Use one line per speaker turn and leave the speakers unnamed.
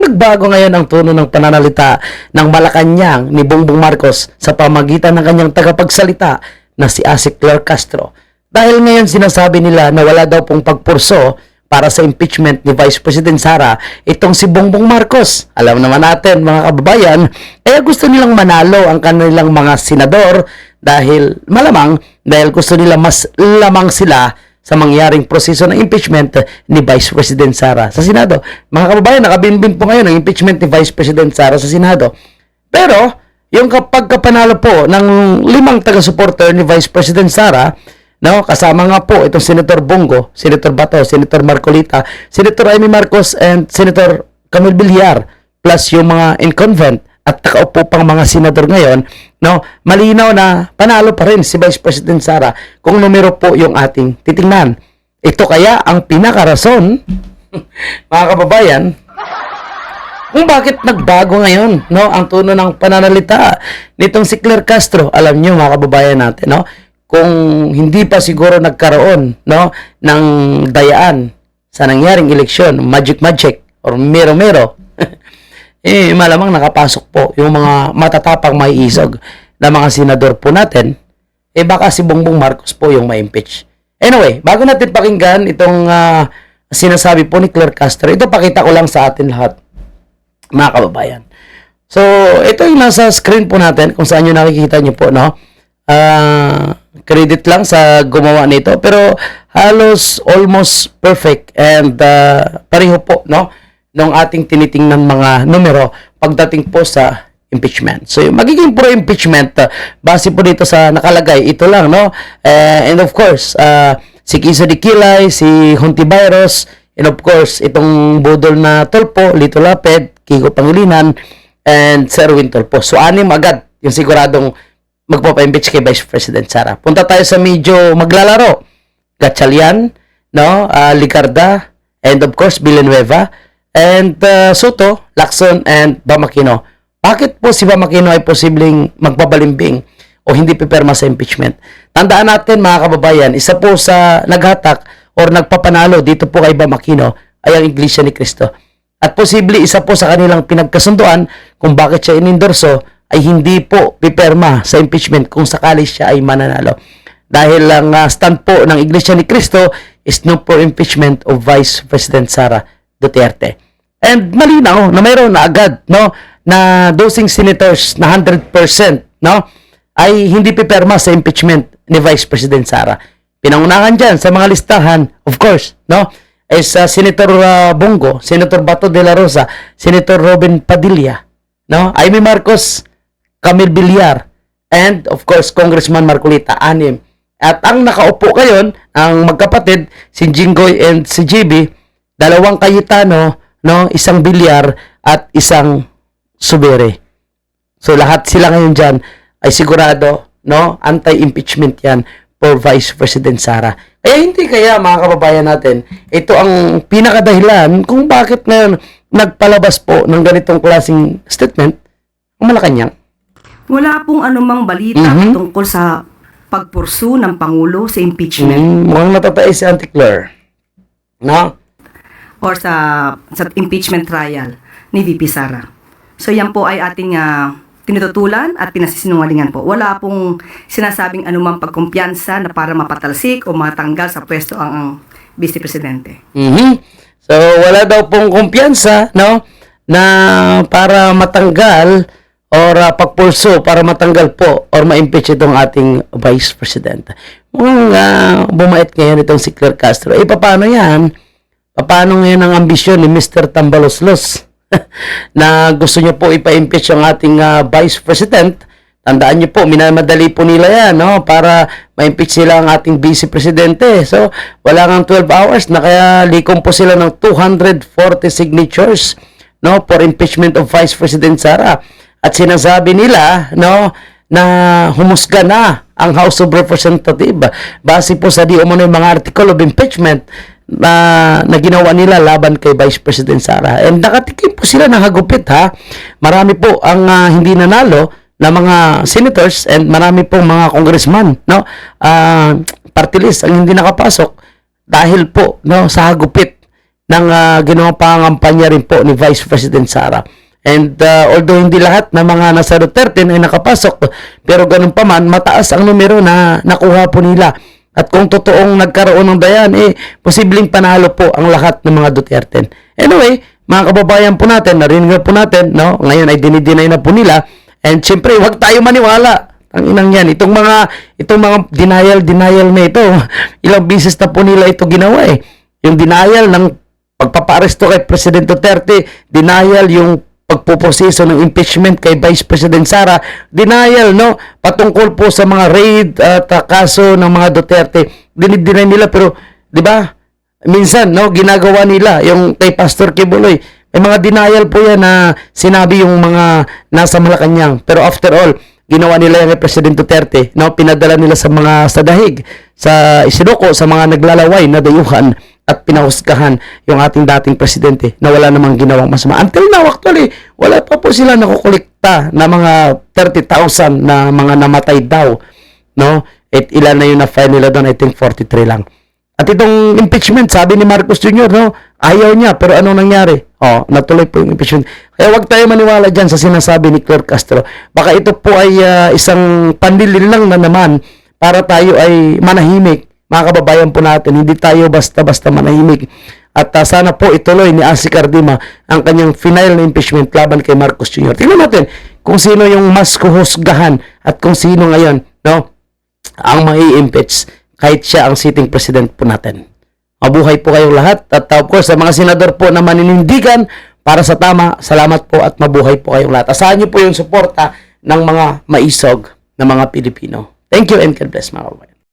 Nagbago ngayon ang tono ng pananalita ng Malacanang ni Bongbong Marcos sa pamagitan ng kanyang tagapagsalita na si Asik Claire Castro. Dahil ngayon sinasabi nila na wala daw pong pagpurso para sa impeachment ni Vice President Sara itong si Bongbong Marcos. Alam naman natin mga kababayan, kaya gusto nilang manalo ang kanilang mga senador dahil malamang dahil gusto nila mas lamang sila sa mangyaring proseso ng impeachment ni Vice President Sara sa Senado. Mga kababayan, nakabinbin po ngayon ang impeachment ni Vice President Sara sa Senado. Pero, yung kapag kapanalo po ng 5 taga-supporter ni Vice President Sara, no, kasama nga po itong Senator Bongo, Senator Bato, Senator Marcolita, Senator Amy Marcos, and Senator Camille Villar, plus yung mga incumbent at nakaupo pang mga senador ngayon, no, malinaw na panalo pa rin si Vice President Sara kung numero po yung ating titingnan. Ito kaya ang pinakarason, mga kababayan, kung bakit nagbago ngayon, no, ang tono ng pananalita nitong si Claire Castro. Alam niyo mga kababayan natin, no, kung hindi pa siguro nagkaroon, no, ng dayaan sa nangyaring eleksyon, magic or mero-mero, malamang nakapasok po yung mga matatapang may isog na mga senador po natin, baka si Bongbong Marcos po yung ma-impeach. Anyway, bago natin pakinggan itong sinasabi po ni Claire Castro, ito pakita ko lang sa atin lahat, mga kababayan. So, ito yung nasa screen po natin, kung saan nyo nakikita nyo po, no? Credit lang sa gumawa nito, pero halos almost perfect and pareho po, no, nung ating tinitingnan mga numero pagdating po sa impeachment. So, yung magiging pro-impeachment, base po dito sa nakalagay, ito lang, no? And of course, si Kisa Dikilay, si Hontiveros, and of course, itong budol na Tolpo, Lito Lapid, Kiko Pangilinan, and Sir Erwin Tolpo. So, 6 agad yung siguradong magpapa-impeach kay Vice President Sara. Punta tayo sa medyo maglalaro. Gatchalian, no? Ligarda, and of course, Villanueva, and Soto, Lacson, and Bamakino. Bakit po si Bamakino ay posibleng magpabalimbing o hindi pipirma sa impeachment? Tandaan natin mga kababayan, isa po sa naghatak or nagpapanalo dito po kay Bamakino ay ang Iglesia ni Cristo. At posible isa po sa kanilang pinagkasunduan kung bakit siya inendorso ay hindi po pipirma sa impeachment kung sakali siya ay mananalo. Dahil ang stand po ng Iglesia ni Cristo is no for impeachment of Vice President Sara Duterte. And malinaw na mayroon na agad, no, na dosing senators na 100%, no, ay hindi pipirma sa impeachment ni Vice President Sara. Pinangunahan dyan sa mga listahan, of course, no, is Senator Bongo, Senator Bato de la Rosa, Senator Robin Padilla, no, Amy Marcos, Camille Villar, and of course Congressman Marcolita, 6. At ang nakaupo ngayon, ang magkapatid, si Jinggoy and si JB, 2 Cayetano, no, 1 Villar at 1 Subere. So lahat sila ngayon dyan ay sigurado, no, anti-impeachment yan for Vice President Sara. Kaya hindi kaya mga kababayan natin, ito ang pinakadahilan kung bakit ngayon nagpalabas po ng ganitong klaseng statement ang Malacanang.
Wala pong anumang balita tungkol sa pagpursu ng Pangulo sa impeachment.
Mukhang natatay si Auntie Claire, no?
Or sa impeachment trial ni VP Sara. So yan po ay ating tinututulan at pinasisinungalingan po. Wala pong sinasabing anumang pagkumpiyansa na para mapatalsik o matanggal sa pwesto ang Vice Presidente.
So wala daw pong kumpiyansa, no, na para matanggal or pagpulso para matanggal po or ma-impeach itong ating Vice President. Mukhang bumait ngayon itong si Claire Castro. Paano yan? Paano ngayon ang ambisyon ni Mr. Tambaloslos na gusto niyo po ipa-impeach ang ating Vice President? Tandaan niyo po, minamadali po nila yan, no? Para ma-impeach sila ang ating Vice Presidente. So, wala nga 12 hours na kaya likom po sila ng 240 signatures, no, for impeachment of Vice President Sara. At sinasabi nila, no, na humusga na ang House of Representatives base po sa di umano yung mga article of impeachment na ginawa nila laban kay Vice President Sara. And nakatikim po sila ng hagupit, ha. Marami po ang hindi nanalo na mga senators and marami pong mga congressman, no, party list ang hindi nakapasok dahil po, no, sa hagupit ng ginawang pangampanya rin po ni Vice President Sara. And although hindi lahat ng mga nasa Duterte ay nakapasok, pero ganun pa man, mataas ang numero na nakuha po nila. At kung totoong nagkaroon ng dayan, posibleng panalo po ang lahat ng mga Duterte. Anyway, mga kababayan po natin, narinig po natin, no? Ngayon ay dinideny na po nila. And siyempre, huwag tayo maniwala. Ang inang yan, itong mga denial na ito, ilang bisis na po nila ito ginawa Yung denial ng pagpapaaresto kay President Duterte, denial yung pagpuproseso ng impeachment kay Vice President Sara, denial, no? Patungkol po sa mga raid at kaso ng mga Duterte. Dinideny nila, pero, di ba? Minsan, no, ginagawa nila yung kay Pastor Kibuloy. May mga denial po yan na sinabi yung mga nasa Malacanang. Pero after all, ginawa nila yung President Duterte, no? Pinadala nila sa mga sa dahig, sa Isidoco, sa mga naglalaway na dayuhan at pinahusgahan yung ating dating presidente na wala namang ginawang masama. Until now, actually, wala pa po sila nakukolekta na mga 30,000 na mga namatay daw, no? At ilan na yung na-file nila doon? I think 43 lang. At itong impeachment, sabi ni Marcos Jr., no? Ayaw niya, pero anong nangyari? Natuloy po yung impeachment. Kaya wag tayo maniwala dyan sa sinasabi ni Claire Castro. Baka ito po ay isang pandilin lang na naman para tayo ay manahimik. Mga kababayan po natin, hindi tayo basta-basta manahimik. At sana po ituloy ni Asi Cardima ang kanyang final na impeachment laban kay Marcos Jr. Tingnan natin kung sino yung mas kuhusgahan at kung sino ngayon, no, ang mai-impeach kahit siya ang sitting president po natin. Mabuhay po kayong lahat. At of course, sa mga senador po na maninindigan para sa tama, salamat po at mabuhay po kayong lahat. Asahan niyo po yung suporta ng mga maisog na mga Pilipino. Thank you and God bless, mga kababayan.